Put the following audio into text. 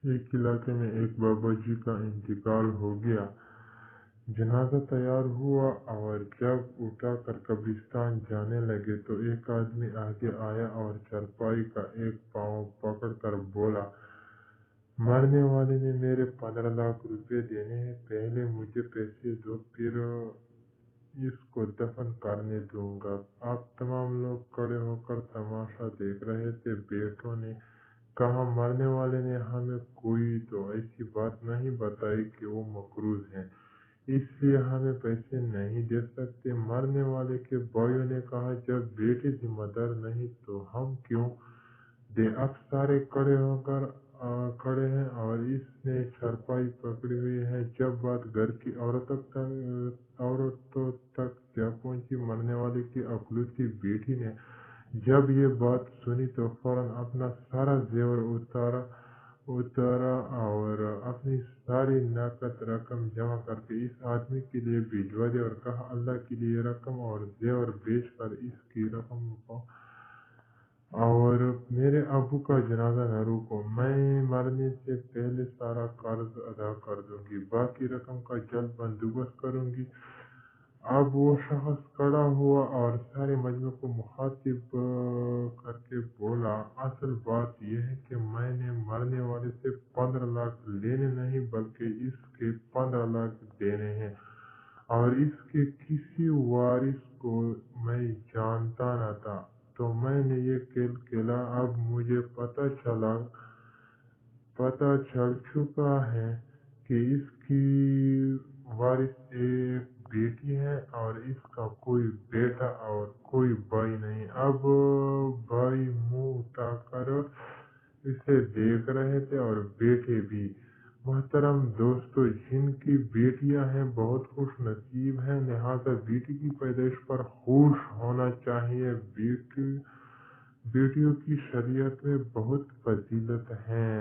ایک علاقے میں ایک بابا جی کا انتقال ہو گیا۔ جنازہ تیار ہوا اور جب اٹھا کر قبرستان جانے لگے تو ایک آدمی آگے آیا اور چارپائی کا ایک پاؤں پکڑ کر بولا، مرنے والے نے میرے 15 لاکھ روپے دینے ہیں، پہلے مجھے پیسے دو، پھر اس کو دفن کرنے دوں گا۔ اب تمام لوگ کھڑے ہو کر تماشا دیکھ رہے تھے۔ بیٹوں نے کہا، مرنے والے نے ہمیں کوئی تو ایسی بات نہیں بتائی کہ وہ مقروض ہیں، اس لیے ہمیں پیسے نہیں دے سکتے۔ مرنے والے کے بھائیوں نے کہا، جب بیٹے ذمہ دار نہیں تو ہم کیوں دیں؟ اب سارے کھڑے ہیں اور اس نے چارپائی پکڑی ہوئی ہے۔ جب بات گھر کی عورتوں تک جا پہنچی، مرنے والے کی اکلوتی بیٹی نے جب یہ بات سنی تو فوراً اپنا سارا زیور اتارا اور اپنی ساری نقد رقم جمع کر کے اس آدمی کے لیے بھجوا دی اور کہا، اللہ کے لیے رقم اور زیور بیچ کر اس کی رقم اور میرے ابو کا جنازہ نہ روکو، میں مرنے سے پہلے سارا قرض ادا کر دوں گی، باقی رقم کا جلد بندوبست کروں گی۔ اب وہ شخص کھڑا ہوا اور سارے مجمع کو مخاطب کر کے بولا، اصل بات یہ ہے کہ میں نے مرنے والے سے 15 لاکھ لینے نہیں بلکہ اس کے 15 لاکھ دینے ہیں، اور اس کے کسی وارث کو میں جانتا نہ تھا، تو میں نے یہ کھیل کھیلا۔ اب مجھے پتہ چل چکا ہے کہ اس کی وارث ایک بیٹی ہے اور اس کا کوئی بیٹا اور کوئی بھائی نہیں۔ اب بھائی منہ اٹھا کر اسے دیکھ رہے تھے اور بیٹے بھی۔ محترم دوستو، جن کی بیٹیاں ہیں بہت خوش نصیب ہیں، لہذا بیٹی کی پیدائش پر خوش ہونا چاہیے۔ بیٹیوں کی شریعت میں بہت فضیلت ہے۔